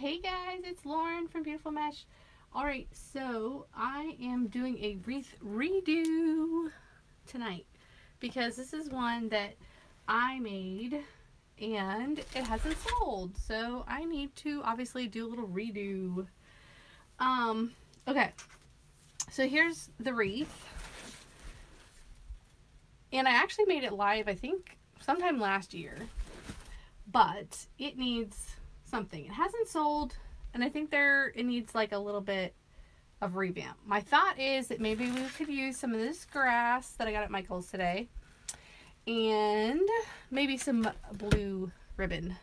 Hey guys, it's Lauren from Beautiful Mesh. Alright, so I am doing a wreath redo tonight because this is one that I made and it hasn't sold. So I need to obviously do a little redo. Okay, so here's the wreath. And I actually made it live, I think, sometime last year. But it needs something. It hasn't sold, and I think it needs like a little bit of revamp. My thought is that maybe we could use some of this grass that I got at Michael's today, and maybe some blue ribbon.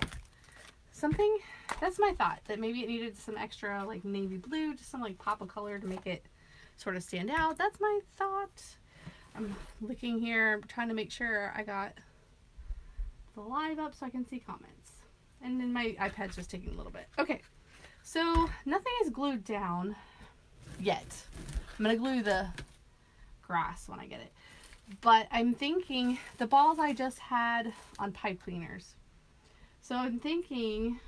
Something, that's my thought, that maybe it needed some extra like navy blue, just some like pop of color to make it sort of stand out. That's my thought. I'm looking here, trying to make sure I got the live up so I can see comments. And then my iPad's just taking a little bit. Okay, so nothing is glued down yet. I'm gonna glue the grass when I get it. But I'm thinking the balls I just had on pipe cleaners. So I'm thinking,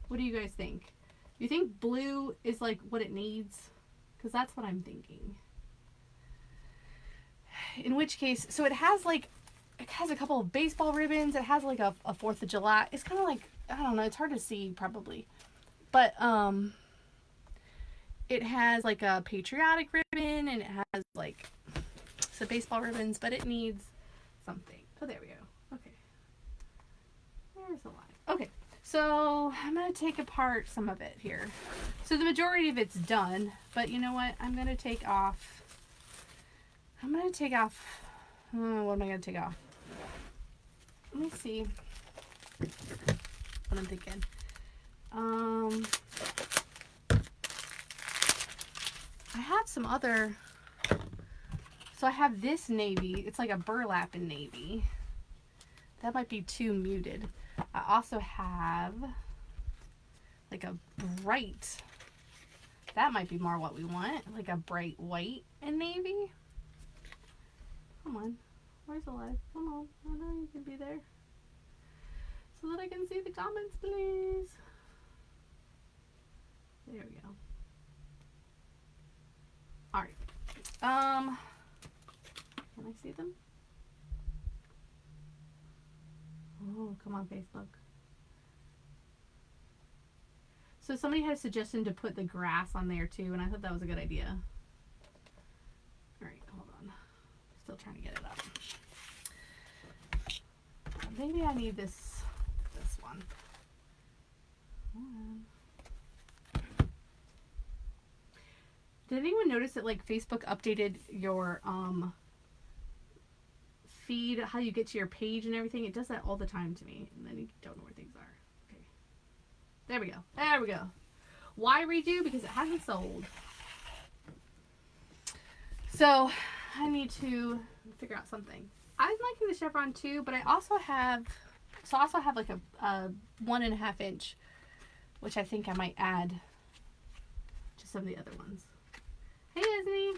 what do you guys think? You think blue is like what it needs? Because that's what I'm thinking. In which case, so it has a couple of baseball ribbons. It has like a 4th of July. It's kind of like, I don't know, it's hard to see probably. But it has like a patriotic ribbon and it has like some baseball ribbons, but it needs something. Oh, there we go. Okay. There's the line. Okay. So I'm going to take apart some of it here. So the majority of it's done, but you know what? I'm going to take off, what am I going to take off? Let me see what I'm thinking. I have some other, so I have this navy. It's like a burlap in navy. That might be too muted. I also have like a bright, that might be more what we want, like a bright white and navy. Come on. Where's the live? Come on. I know you can be there. So that I can see the comments, please. There we go. Alright. Can I see them? Oh, come on, Facebook. So somebody had a suggestion to put the grass on there too, and I thought that was a good idea. Alright, hold on. Still trying to get it up. Maybe I need this one. Did anyone notice that like Facebook updated your feed, how you get to your page and everything? It does that all the time to me, and then you don't know where things are. Okay. There we go. There we go. Why redo? Because it hasn't sold. So I need to figure out something. I'm liking the chevron too, but I also have like a 1.5 inch, which I think I might add to some of the other ones. Hey, Disney.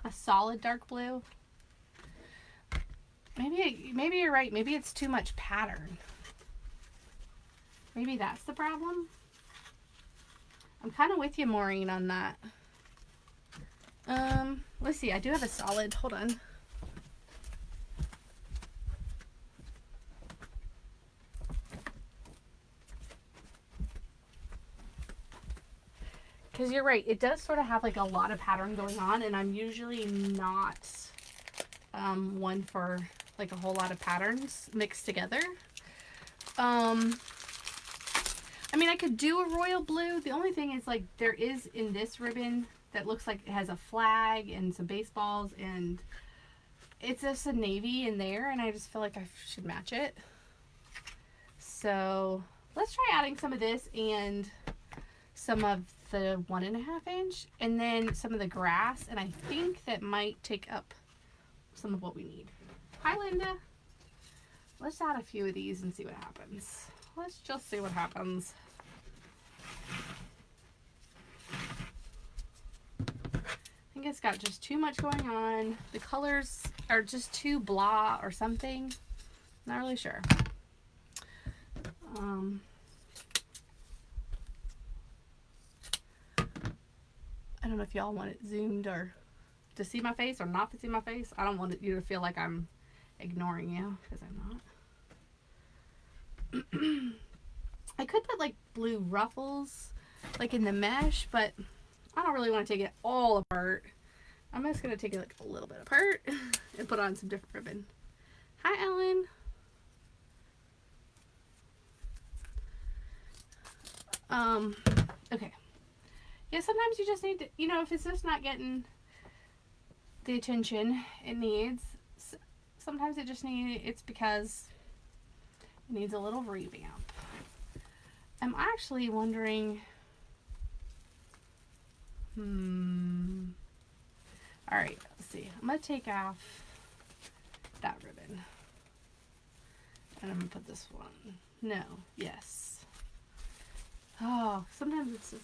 A solid dark blue. Maybe you're right. Maybe it's too much pattern. Maybe that's the problem. I'm kind of with you, Maureen, on that. Let's see. I do have a solid. Hold on. Because you're right. It does sort of have like a lot of pattern going on, and I'm usually not one for like a whole lot of patterns mixed together. I mean, I could do a royal blue. The only thing is like there is in this ribbon that looks like it has a flag and some baseballs, and it's just a navy in there, and I just feel like I should match it. So let's try adding some of this and some of the 1.5 inch, and then some of the grass, and I think that might take up some of what we need. Hi, Linda. Let's add a few of these and see what happens. Let's just see what happens. I think it's got just too much going on. The colors are just too blah or something. Not really sure. know if y'all want it zoomed or to see my face or not to see my face. I don't want you to feel like I'm ignoring you, because I'm not. I could put like blue ruffles like in the mesh, but I don't really want to take it all apart. I'm just going to take it like a little bit apart and put on some different ribbon. Hi, Ellen. Okay. Yeah, sometimes you just need to, you know, if it's just not getting the attention it needs, sometimes it's because it needs a little revamp. I'm actually wondering, alright, let's see. I'm going to take off that ribbon. And I'm going to put this one. No, yes. Oh, sometimes it's just...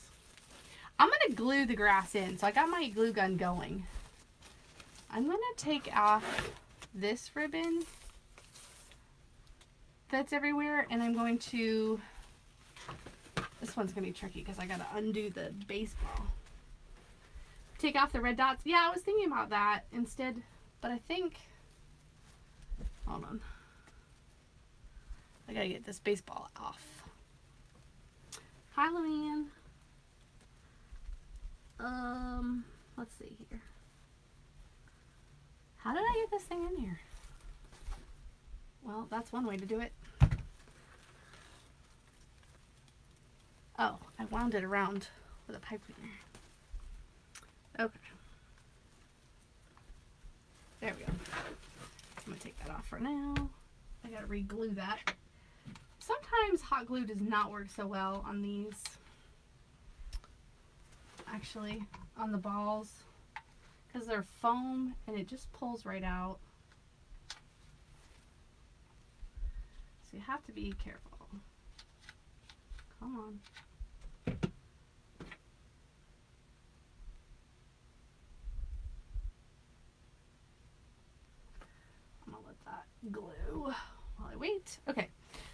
I'm going to glue the grass in. So I got my glue gun going. I'm going to take off this ribbon that's everywhere. And I'm going to... This one's going to be tricky because I got to undo the baseball. Take off the red dots. Yeah, I was thinking about that instead. But I think... Hold on. I got to get this baseball off. Hi, Luann. Let's see here. How did I get this thing in here? Well, that's one way to do it. Oh, I wound it around with a pipe cleaner. Okay. There we go. I'm gonna take that off for now. I gotta re-glue that. Sometimes hot glue does not work so well on these. Actually, on the balls, because they're foam and it just pulls right out. So you have to be careful. Come on. I'm gonna let that glue while I wait. Okay,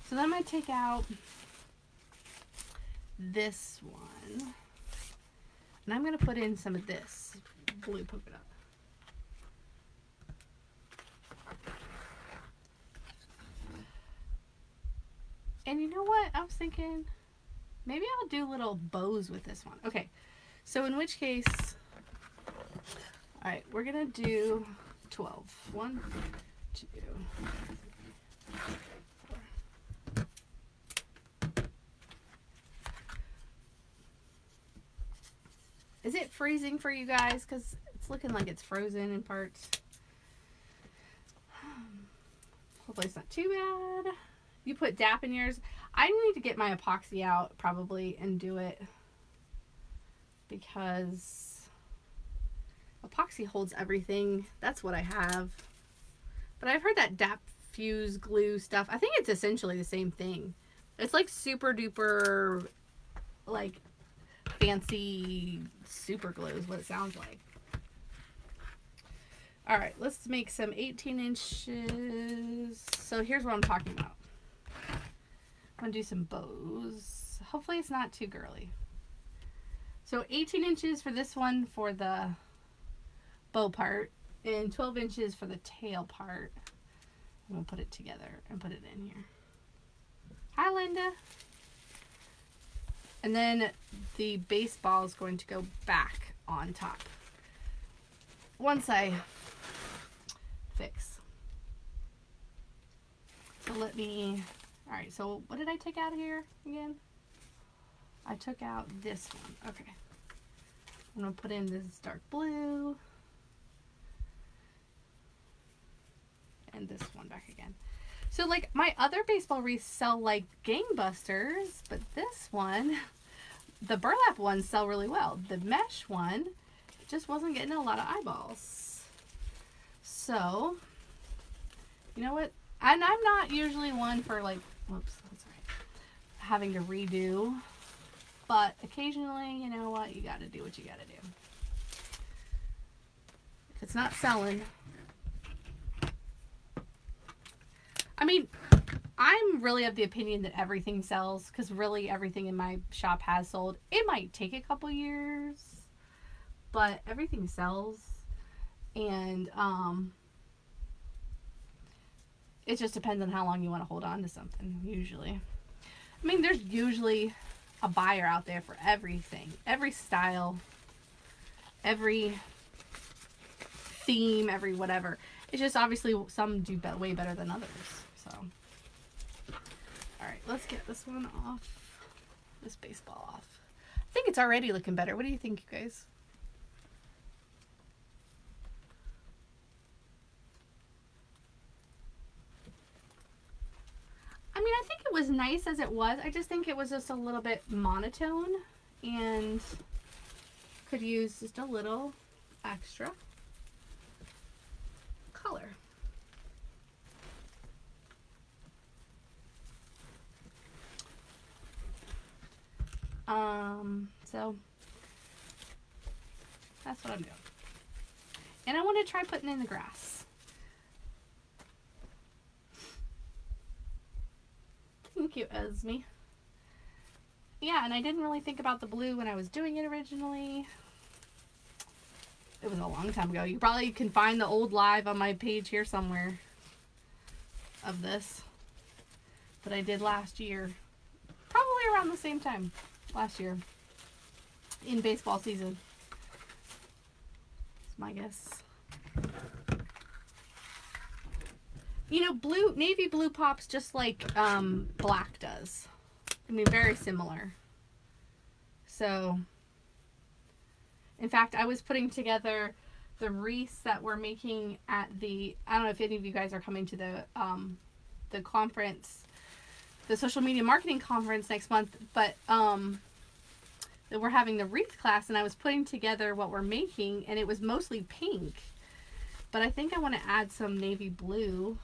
so then I'm gonna take out this one. And I'm going to put in some of this blue polka dot. And you know what? I was thinking maybe I'll do little bows with this one. Okay, so in which case, all right, we're going to do 12. 1, 2, 3, 4. Is it freezing for you guys? Because it's looking like it's frozen in parts. Hopefully it's not too bad. You put DAP in yours. I need to get my epoxy out probably and do it. Because epoxy holds everything. That's what I have. But I've heard that DAP fuse glue stuff. I think it's essentially the same thing. It's like super duper like fancy super glue is what it sounds like. All right, let's make some 18 inches. So here's what I'm talking about. I'm gonna do some bows. Hopefully it's not too girly. So 18 inches for this one for the bow part and 12 inches for the tail part. I'm gonna put it together and put it in here. Hi, Linda. And then the baseball is going to go back on top once I fix. So let me, all right, so what did I take out of here again? I took out this one. Okay. I'm going to put in this dark blue. And this one back again. So like my other baseball wreaths sell like gangbusters, but this one, the burlap ones sell really well. The mesh one just wasn't getting a lot of eyeballs. So, you know what? And I'm not usually one for like, whoops, that's right, having to redo. But occasionally, you know what? You got to do what you got to do. If it's not selling. I mean, I'm really of the opinion that everything sells, because really everything in my shop has sold. It might take a couple years, but everything sells, and it just depends on how long you want to hold on to something, usually. I mean, there's usually a buyer out there for everything, every style, every theme, every whatever. It's just obviously some do way better than others. So, all right, let's get this one off, this baseball off. I think it's already looking better. What do you think, you guys? I mean, I think it was nice as it was. I just think it was just a little bit monotone and could use just a little extra color. So that's what I'm doing. And I want to try putting in the grass. Thank you, Esme. Yeah, and I didn't really think about the blue when I was doing it originally. It was a long time ago. You probably can find the old live on my page here somewhere of this that I did last year. Probably around the same time last year in baseball season. That's my guess. You know, blue, navy blue pops just like black does. I mean, very similar. So, in fact, I was putting together the wreaths that we're making at the, I don't know if any of you guys are coming to the conference, the social media marketing conference next month, but we're having the wreath class, and I was putting together what we're making, and it was mostly pink. But I think I want to add some navy blue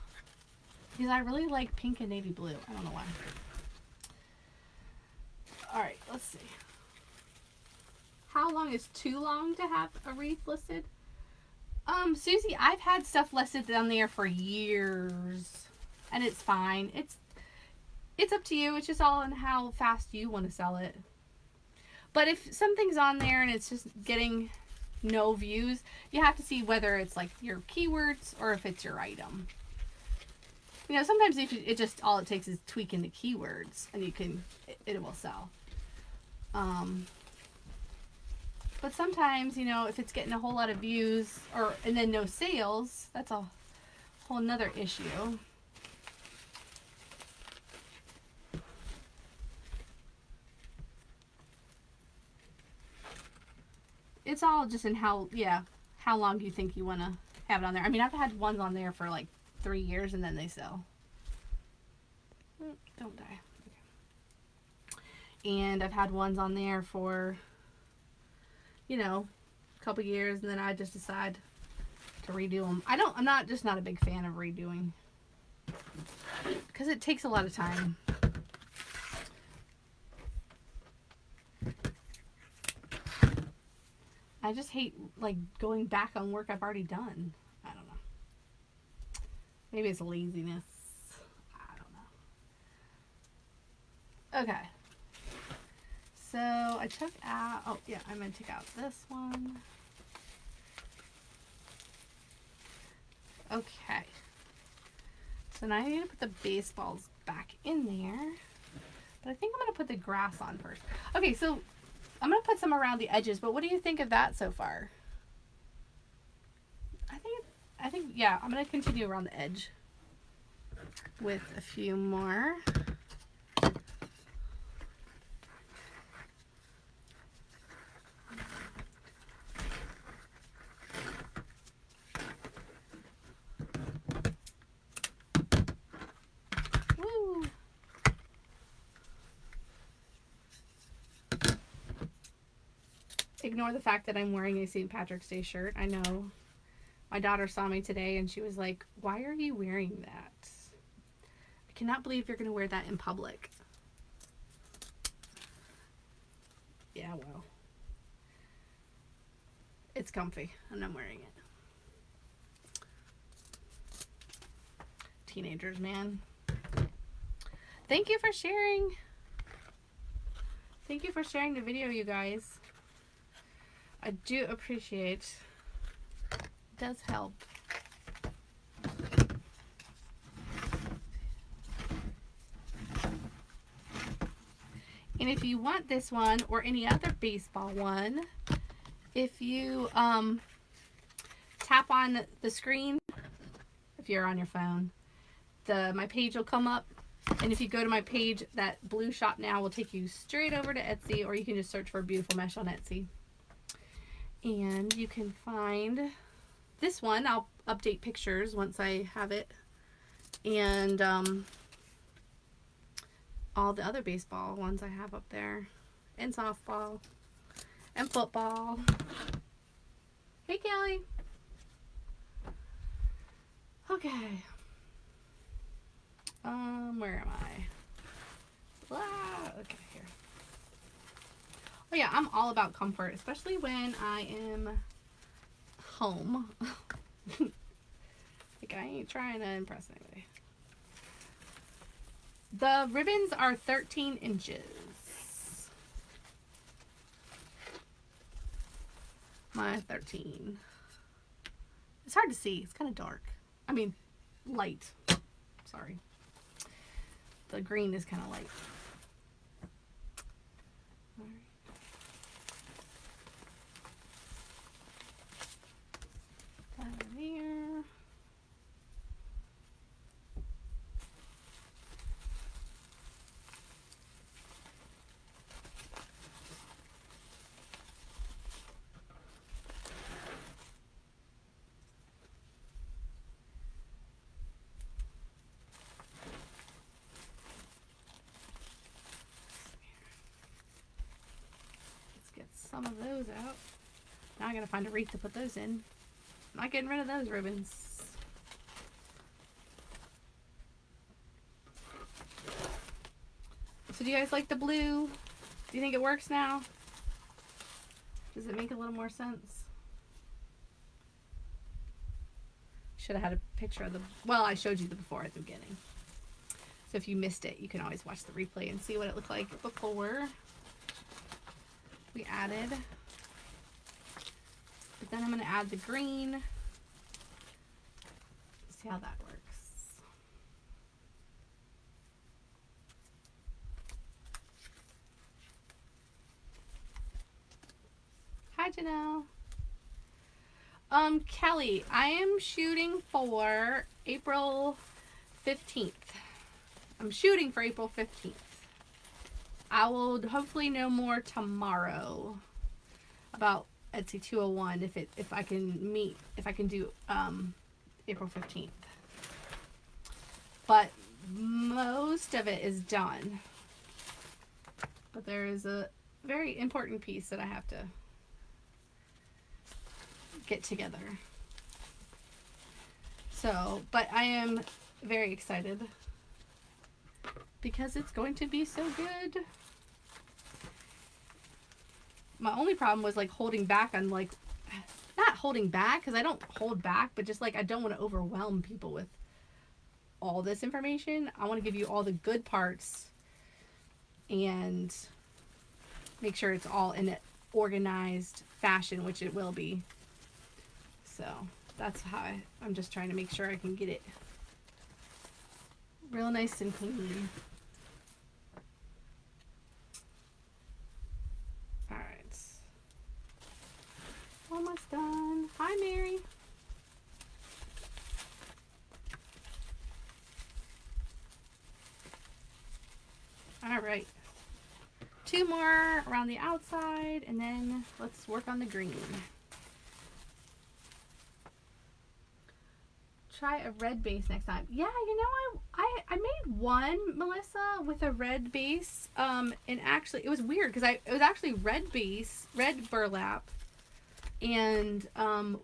because I really like pink and navy blue. I don't know why. All right, let's see. How long is too long to have a wreath listed? Susie, I've had stuff listed down there for years, and it's fine. It's up to you. It's just all on how fast you want to sell it. But if something's on there and it's just getting no views, you have to see whether it's like your keywords or if it's your item. You know, sometimes if it just, all it takes is tweaking the keywords and you can, it will sell. But sometimes, you know, if it's getting a whole lot of views and then no sales, that's a whole nother issue. It's all just in how long you think you want to have it on there. I mean, I've had ones on there for like 3 years and then they sell. Don't die. Okay. And I've had ones on there for, you know, a couple years, and then I just decide to redo them. I'm not a big fan of redoing because it takes a lot of time. I just hate like going back on work I've already done. I don't know. Maybe it's laziness. I don't know. Okay. So I took out, oh yeah, I'm going to take out this one. Okay. So now I need to put the baseballs back in there. But I think I'm going to put the grass on first. Okay, so I'm going to put some around the edges, but what do you think of that so far? I think yeah, I'm going to continue around the edge with a few more. Woo! Ignore the fact that I'm wearing a St. Patrick's Day shirt. I know. My daughter saw me today and she was like, "Why are you wearing that? I cannot believe you're going to wear that in public." Yeah, well. It's comfy and I'm wearing it. Teenagers, man. Thank you for sharing. Thank you for sharing the video, you guys. I do appreciate. It does help. And if you want this one or any other baseball one, if you tap on the screen, if you're on your phone, my page will come up. And if you go to my page, that blue shop now will take you straight over to Etsy, or you can just search for Beautiful Mesh on Etsy. And you can find this one. I'll update pictures once I have it. And all the other baseball ones I have up there. And softball. And football. Hey, Kelly. Okay. Where am I? Okay, here. Oh yeah, I'm all about comfort, especially when I am home. Like, I ain't trying to impress anybody. The ribbons are 13 inches. My 13. It's hard to see. It's kind of dark. I mean, light. Sorry. The green is kind of light. All right. That in here. Some of those out. Now I gotta find a wreath to put those in. Not getting rid of those ribbons. So do you guys like the blue? Do you think it works now? Does it make a little more sense? Should have had a picture of the, well, I showed you the before at the beginning. So if you missed it, you can always watch the replay and see what it looked like before we added. But then I'm going to add the green. See how that works. Hi, Janelle. Kelly, I am shooting for April 15th. I'm shooting for April 15th. I will hopefully know more tomorrow about Etsy 201 if I can do April 15th. But most of it is done. But there is a very important piece that I have to get together. So, but I am very excited because it's going to be so good. My only problem was like holding back on like, not holding back because I don't hold back, but just like I don't want to overwhelm people with all this information. I want to give you all the good parts and make sure it's all in an organized fashion, which it will be. So that's how I'm just trying to make sure I can get it real nice and clean. All right. Almost done. Hi, Mary. All right. 2 more around the outside, and then let's work on the green. Try a red base next time. Yeah, you know, I made one, Melissa, with a red base. And actually, it was weird because it was actually red base, red burlap, and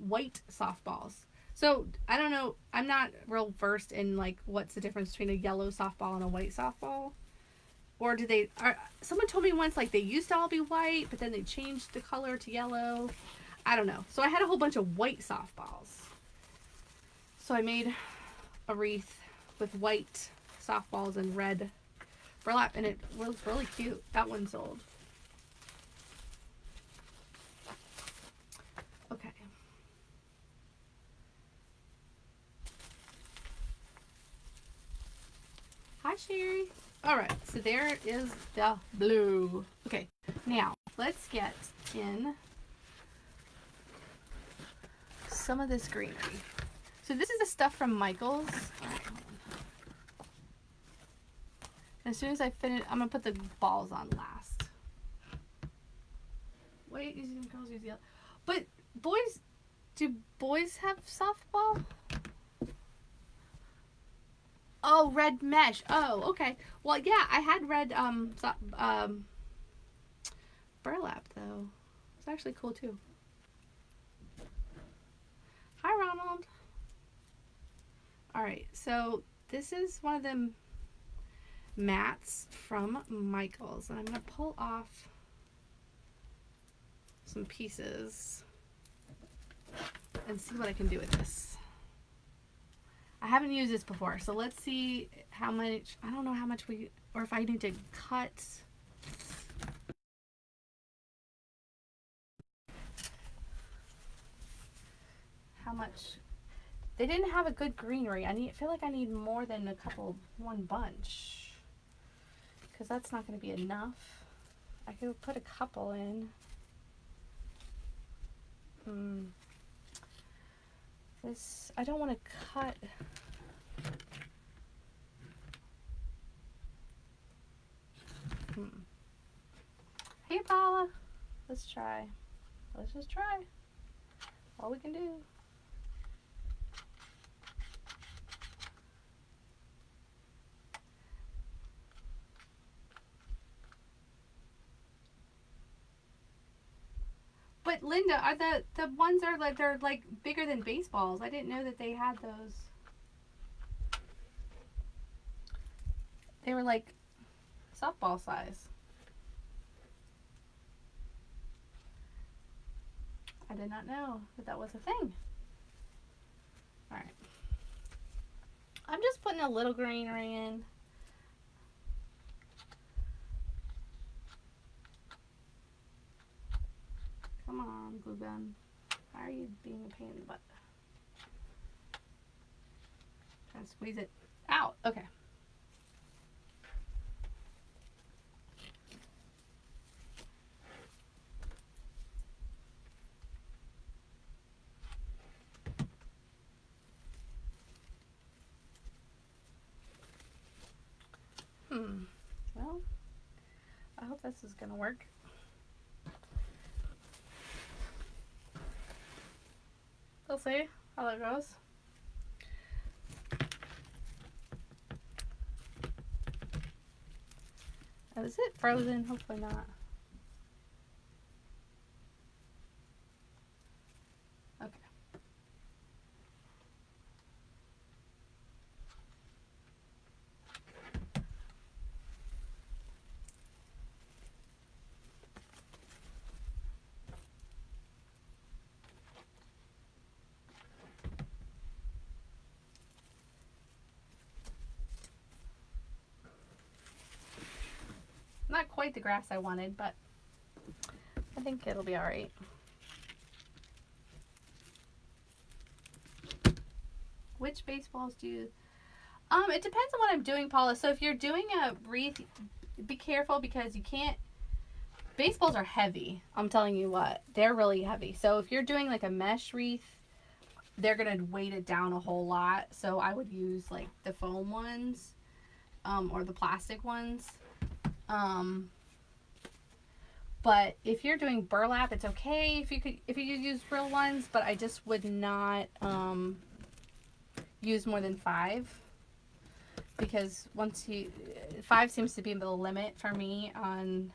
white softballs. So I don't know. I'm not real versed in like what's the difference between a yellow softball and a white softball. Or do they? Someone told me once like they used to all be white, but then they changed the color to yellow. I don't know. So I had a whole bunch of white softballs. So I made a wreath with white softballs and red burlap, and it was really cute. That one sold. All right, so there is the blue. Okay, now let's get in some of this greenery. So this is the stuff from Michael's. All right, hold on. As soon as I finish, I'm gonna put the balls on last. Wait, using girls use yellow, but boys, do boys have softball? Oh, red mesh. Oh, okay. Well, yeah, I had red burlap though. It's actually cool too. Hi, Ronald. All right, so this is one of them mats from Michael's, and I'm gonna pull off some pieces and see what I can do with this. I haven't used this before, so let's see how much. I don't know how much we, or if I need to cut. How much? They didn't have a good greenery. I feel like I need more than one bunch, because that's not going to be enough. I could put a couple in. This, I don't want to cut. Hey, Paula. Let's try. Let's just try. All we can do. But Linda, are the ones are like, they're like bigger than baseballs. I didn't know that they had those. They were like softball size. I did not know that that was a thing. All right. I'm just putting a little greenery in. Come on, glue gun. Why are you being a pain in the butt? Trying to squeeze it out. Okay. Well, I hope this is gonna work. We'll see how that goes. Oh, is it frozen? Hopefully not. Okay. Not quite the grass I wanted, but I think it'll be all right. Which baseballs do you... It depends on what I'm doing, Paula. So if you're doing a wreath, be careful because you can't... Baseballs are heavy. I'm telling you what. They're really heavy. So if you're doing like a mesh wreath, they're going to weight it down a whole lot. So I would use like the foam ones or the plastic ones. But if you're doing burlap, it's okay if you use real ones, but I just would not use more than 5, because 5 seems to be the limit for me on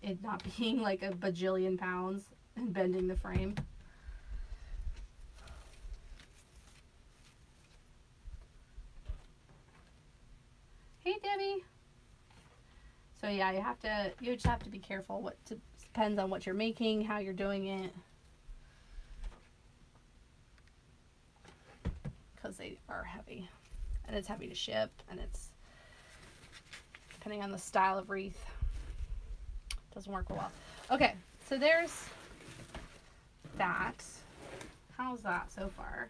it not being like a bajillion pounds and bending the frame. Hey, Debbie. So yeah, you just have to be careful. Depends on what you're making, how you're doing it, because they are heavy, and it's heavy to ship, and it's depending on the style of wreath, doesn't work well. Okay, so there's that. How's that so far?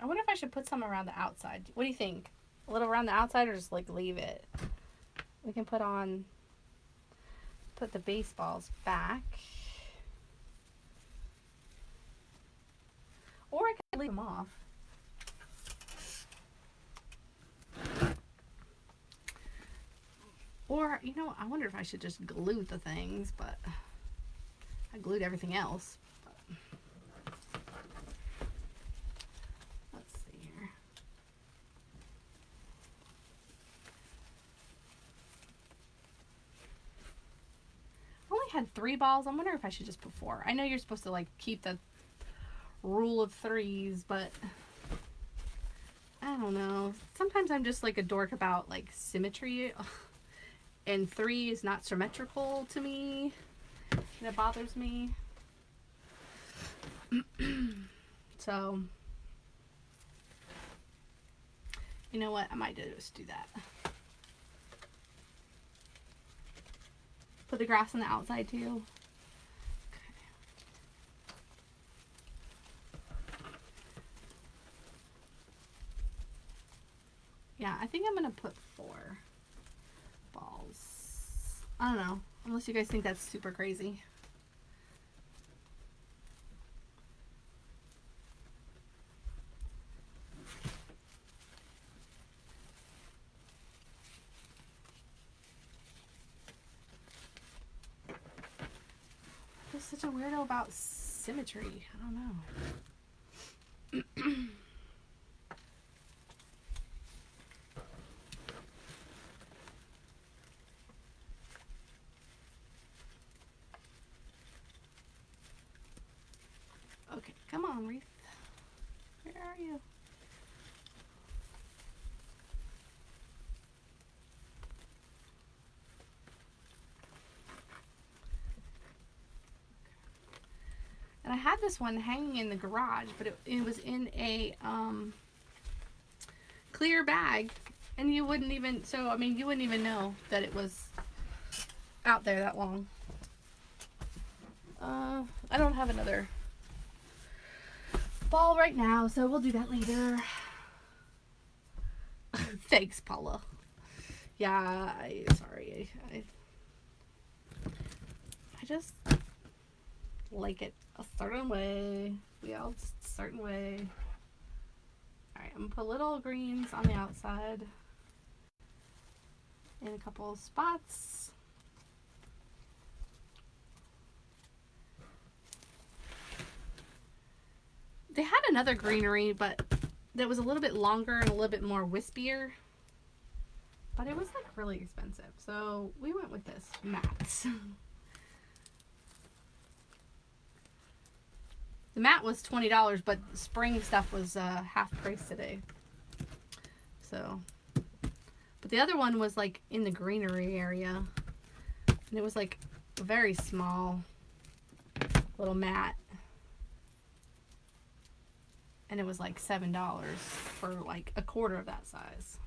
I wonder if I should put some around the outside. What do you think? A little around the outside or just like leave it? We can put the baseballs back. Or I could leave them off. Or, you know, I wonder if I should just glue the things, but I glued everything else. But let's see here. I only had 3 balls. I wonder if I should just put 4. I know you're supposed to, like, keep the rule of 3s, but I don't know. Sometimes I'm just, like, a dork about, like, symmetry. And 3 is not symmetrical to me. That bothers me. So, you know what? I might just do that. Put the grass on the outside too. Okay. Yeah, I think I'm gonna put 4 balls. I don't know, unless you guys think that's super crazy. I'm such a weirdo about symmetry. I don't know. Okay, come on, Wreath. Where are you? And I had this one hanging in the garage, but it was in a clear bag, and you wouldn't even, so I mean, you wouldn't even know that it was out there that long. I don't have another ball right now, so we'll do that later. Thanks, Paula. Yeah, sorry. I just like it a certain way. We all just a certain way. Alright, I'm gonna put little greens on the outside in a couple of spots. They had another greenery, but that was a little bit longer and a little bit more wispier. But it was like really expensive. So we went with this mats. The mat was $20, but spring stuff was half price today. So, but the other one was like in the greenery area. And it was like a very small little mat. And it was like $7 for like a quarter of that size.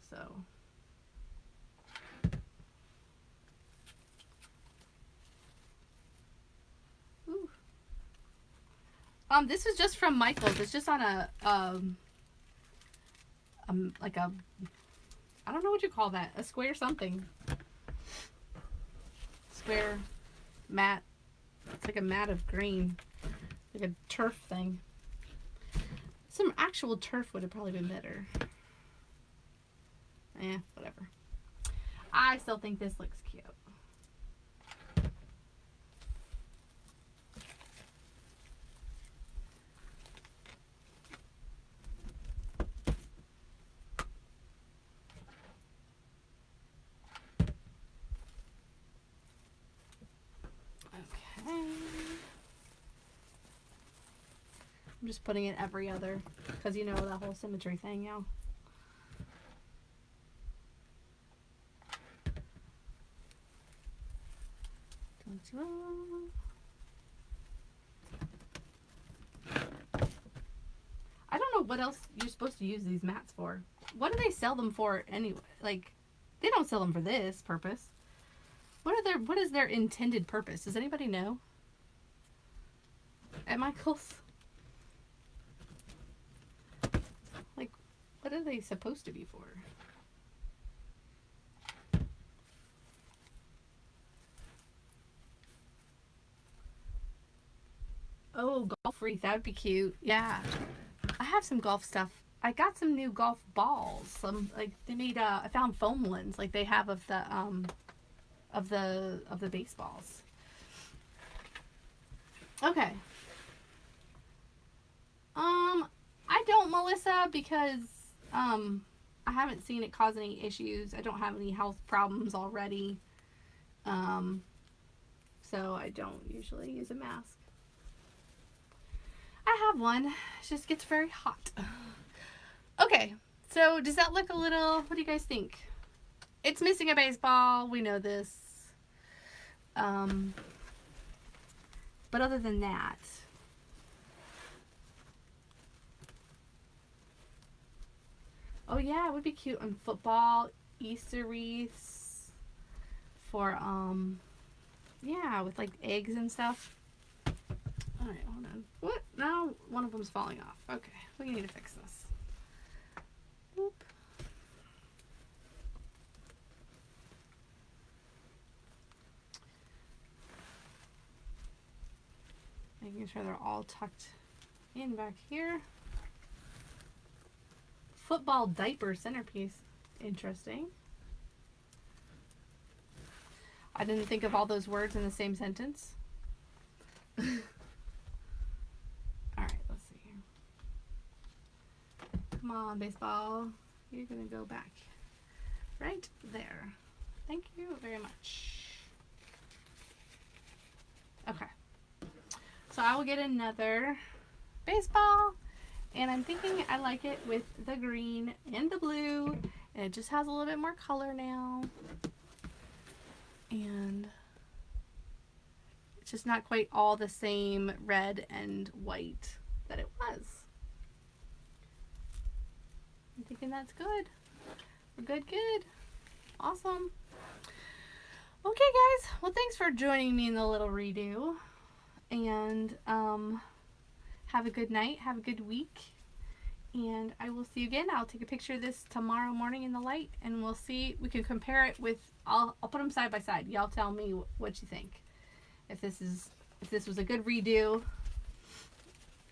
So. Ooh. This is just from Michael's. It's just on a like a, I don't know what you call that. A square something. Square mat. It's like a mat of green. Like a turf thing. Some actual turf would have probably been better. Whatever. I still think this looks cute. Okay. I'm just putting it every other, because you know that whole symmetry thing, yeah. I don't know what else you're supposed to use these mats for. What do they sell them for anyway? Like, they don't sell them for this purpose. What is their intended purpose? Does anybody know? At Michael's? What are they supposed to be for? Oh, golf wreath. That would be cute. Yeah. I have some golf stuff. I got some new golf balls. Some like they made I found foam ones like they have of the baseballs. Okay. I don't, Melissa, because I haven't seen it cause any issues. I don't have any health problems already. So I don't usually use a mask. I have one. It just gets very hot. Okay, so does that look a little, what do you guys think? It's missing a baseball. We know this. But other than that, oh yeah, it would be cute on football, Easter wreaths for, yeah, with like eggs and stuff. Alright, hold on. What? Now one of them's falling off. Okay, we need to fix this. Boop. Making sure they're all tucked in back here. Football diaper centerpiece. Interesting. I didn't think of all those words in the same sentence. Alright, let's see here. Come on, baseball. You're going to go back right there. Thank you very much. Okay. So I will get another baseball. And I'm thinking I like it with the green and the blue. And it just has a little bit more color now. And it's just not quite all the same red and white that it was. I'm thinking that's good. We're good. Awesome. Okay, guys. Well, thanks for joining me in the little redo. And have a good night. Have a good week. And I will see you again. I'll take a picture of this tomorrow morning in the light, and we'll see. We can compare it with. I'll put them side by side. Y'all tell me what you think. If this was a good redo,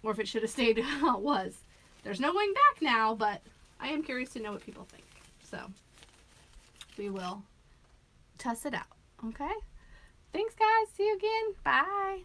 or if it should have stayed how it was. There's no going back now, but I am curious to know what people think. So we will test it out. Okay. Thanks, guys. See you again. Bye.